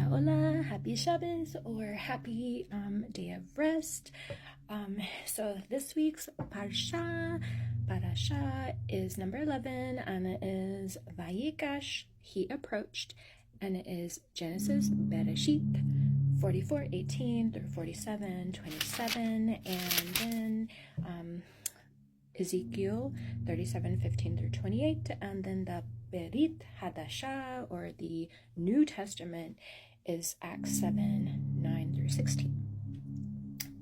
Hola, happy Shabbos or happy day of rest. So this week's Parashat is number 11, and it is Vayigash, he approached, and it is Genesis Bereshit 44:18 through 47:27, and then Ezekiel 37:15 through 28, and then the Berit Hadashah, or the New Testament, is Acts 7:9 through 16.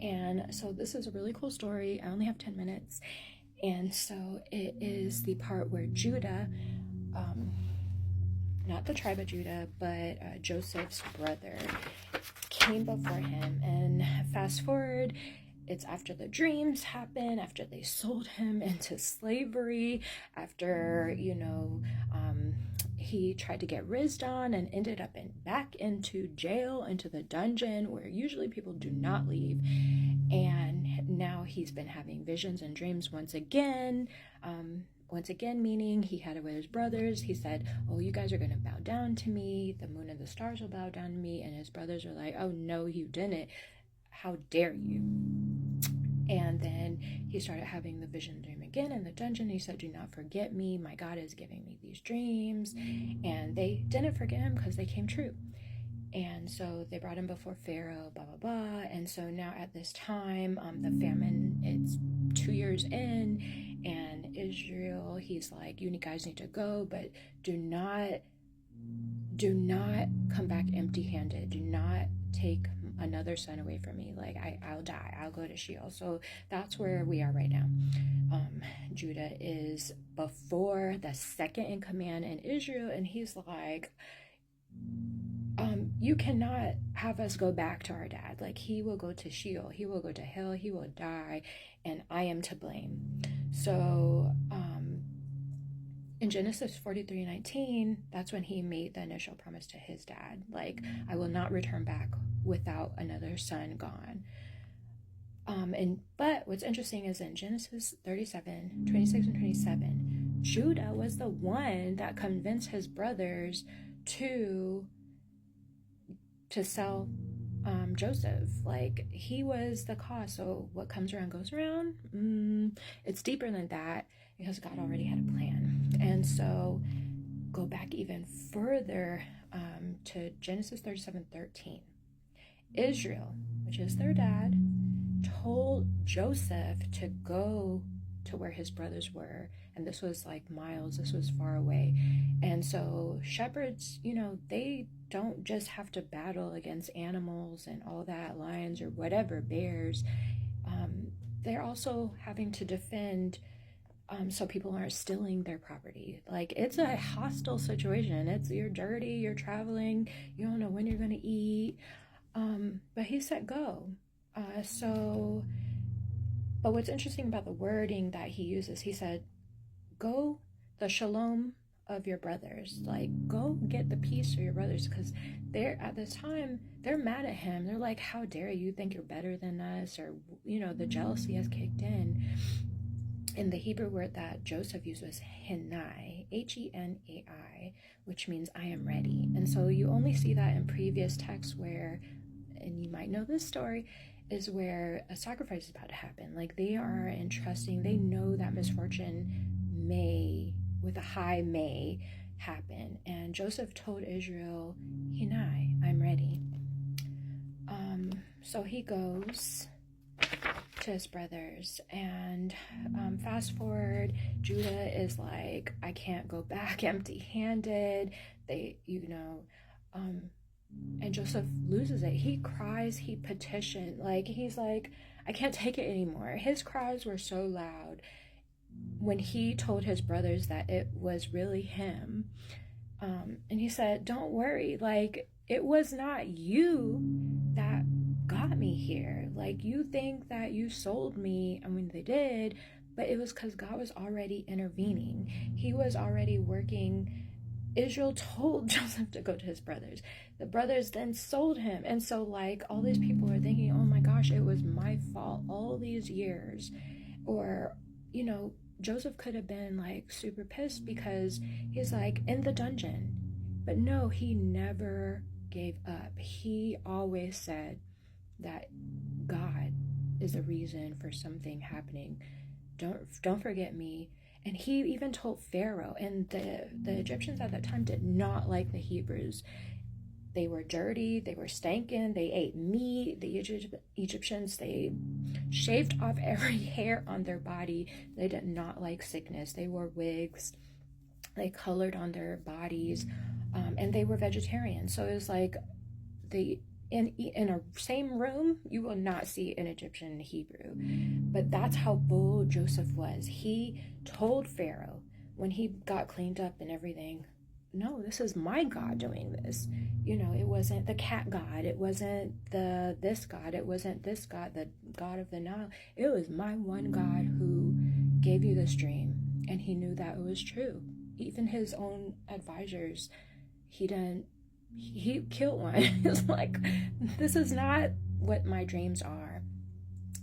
And so this is a really cool story. I only have 10 minutes. And so it is the part where Judah, not the tribe of Judah, but Joseph's brother, came before him. And fast forward, it's after the dreams happen, after they sold him into slavery, after, he tried to get rizzed on and ended up back into jail, into the dungeon where usually people do not leave. And now he's been having visions and dreams once again. Meaning he had it with his brothers. He said, oh, you guys are going to bow down to me. The moon and the stars will bow down to me. And his brothers are like, oh, no, you didn't. How dare you? And then he started having the vision dream again in the dungeon. He said, do not forget me. My God is giving me these dreams. And they didn't forget him because they came true. And so they brought him before Pharaoh, blah, blah, blah. And so now at this time, the famine, it's 2 years in. And Israel, he's like, you guys need to go, but do not come back empty-handed. Do not take another son away from me. Like, I'll die. I'll go to Sheol. So that's where we are right now. Judah is before the second in command in Israel, and he's like, you cannot have us go back to our dad. Like, he will go to Sheol. He will go to hell. He will die, and I am to blame. So, in Genesis 43:19, that's when he made the initial promise to his dad. Like, I will not return back without another son gone. But what's interesting is in Genesis 37:26 and 27, Judah was the one that convinced his brothers to sell Joseph. Like, he was the cause. So what comes around goes around. It's deeper than that, because God already had a plan. And so go back even further to Genesis 37:13. Israel, which is their dad, told Joseph to go to where his brothers were. And this was like miles, this was far away. And so shepherds, they don't just have to battle against animals and all that, lions or whatever, bears. They're also having to defend so people aren't stealing their property. Like, it's a hostile situation. You're dirty, you're traveling, you don't know when you're going to eat. But he said go. But what's interesting about the wording that he uses, he said, go the shalom of your brothers. Like, go get the peace of your brothers, because they're, at this time, they're mad at him. They're like, how dare you think you're better than us? Or, the jealousy has kicked in. And the Hebrew word that Joseph used was henai, Henai, which means I am ready. And so you only see that in previous texts where, and you might know this story, is where a sacrifice is about to happen. Like, they are entrusting, they know that misfortune may, with a high may, happen. And Joseph told Israel, henai, I'm ready. So he goes to his brothers, and fast forward, Judah is like, I can't go back empty-handed. And Joseph loses it. He cries, he petitioned, like, he's like, I can't take it anymore. His cries were so loud when he told his brothers that it was really him. And he said, don't worry, like, it was not you that got me here. Like, you think that you sold me. I mean, they did, but it was because God was already intervening. He was already working. Israel told Joseph to go to his brothers. The brothers then sold him. And so, like, all these people are thinking, oh my gosh, it was my fault all these years. Or, Joseph could have been like super pissed because he's like in the dungeon. But no, he never gave up. He always said that God is the reason for something happening. Don't forget me. And he even told Pharaoh, and the Egyptians at that time did not like the Hebrews. They were dirty, they were stinking, they ate meat. The Egyptians, they shaved off every hair on their body. They did not like sickness. They wore wigs, they colored on their bodies, and they were vegetarian. So it was like in a same room, you will not see an Egyptian and a Hebrew. But that's how bold Joseph was. He told Pharaoh when he got cleaned up and everything, no, this is my God doing this. It wasn't the cat God. It wasn't this God. It wasn't this God, the God of the Nile. It was my one God who gave you this dream. And he knew that it was true. Even his own advisors, he killed one. It's like, this is not what my dreams are.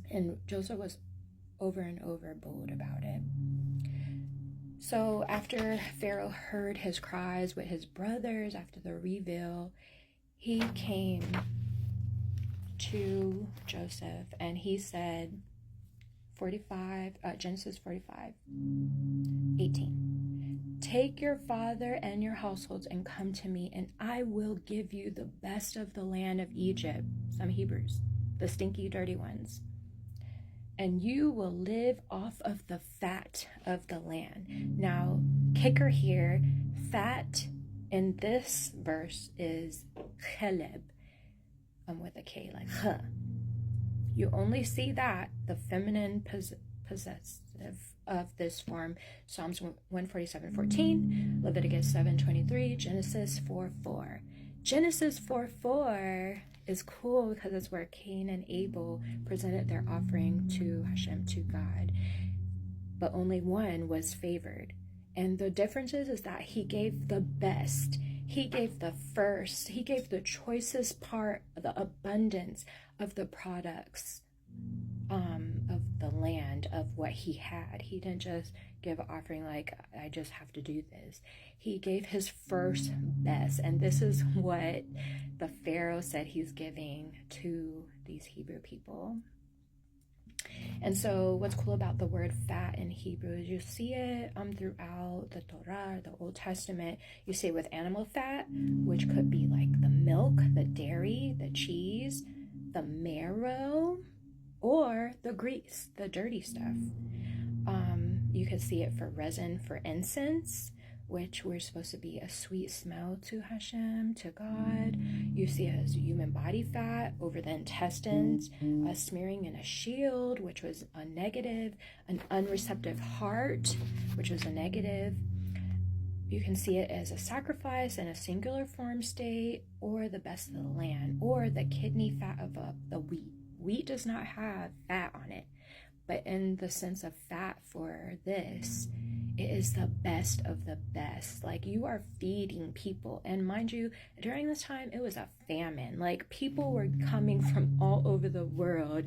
And Joseph was over and over bold about it. So after Pharaoh heard his cries with his brothers after the reveal, he came to Joseph and he said, Genesis 45:18. Take your father and your households and come to me, and I will give you the best of the land of Egypt, some Hebrews, the stinky, dirty ones. And you will live off of the fat of the land. Now, kicker here, fat in this verse is cheleb, with a K, like huh. You only see that, the feminine possessive of this form, Psalms 147:14, Leviticus 7:23, Genesis 4:4. Genesis 4:4 is cool because it's where Cain and Abel presented their offering to Hashem, to God. But only one was favored. And the difference is that he gave the best. He gave the first. He gave the choicest part, the abundance of the products of the land, of what he had. He didn't just give an offering like, I just have to do this. He gave his first best. And this is what the Pharaoh said he's giving to these Hebrew people. And so what's cool about the word fat in Hebrew is you see it throughout the Torah, the Old Testament. You see it with animal fat, which could be like the milk, the dairy, the cheese, the marrow, or the grease, the dirty stuff. You could see it for resin, for incense, which we're supposed to be a sweet smell to Hashem, to God. You see it as human body fat over the intestines, a smearing in a shield, which was a negative, an unreceptive heart, which was a negative. You can see it as a sacrifice in a singular form state, or the best of the land, or the kidney fat of the wheat. Wheat does not have fat on it, but in the sense of fat for this, it is the best of the best. Like, you are feeding people. And mind you, during this time, it was a famine. Like, people were coming from all over the world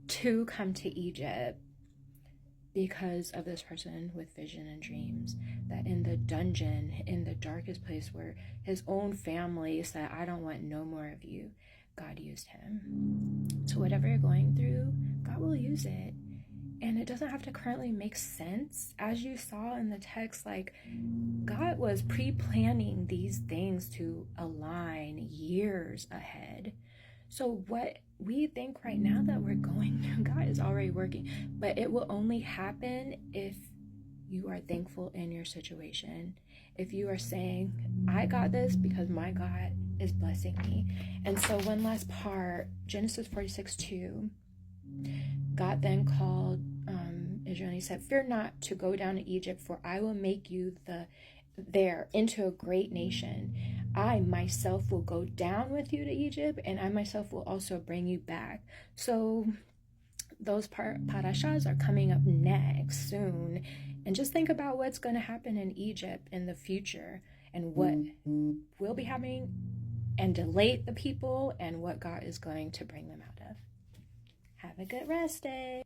to come to Egypt because of this person with vision and dreams, that in the dungeon, in the darkest place where his own family said, I don't want no more of you, God used him. So whatever you're going through, God will use it. And it doesn't have to currently make sense. As you saw in the text, like, God was pre-planning these things to align years ahead. So what we think right now that we're going through, God is already working. But it will only happen if you are thankful in your situation. If you are saying, I got this because my God is blessing me. And so one last part, Genesis 46:2. God then called Israel and he said, fear not to go down to Egypt, for I will make you there into a great nation. I myself will go down with you to Egypt, and I myself will also bring you back. So those parashas are coming up next soon. And just think about what's going to happen in Egypt in the future, and what will be happening, and delay the people, and what God is going to bring them out of. Have a good rest day.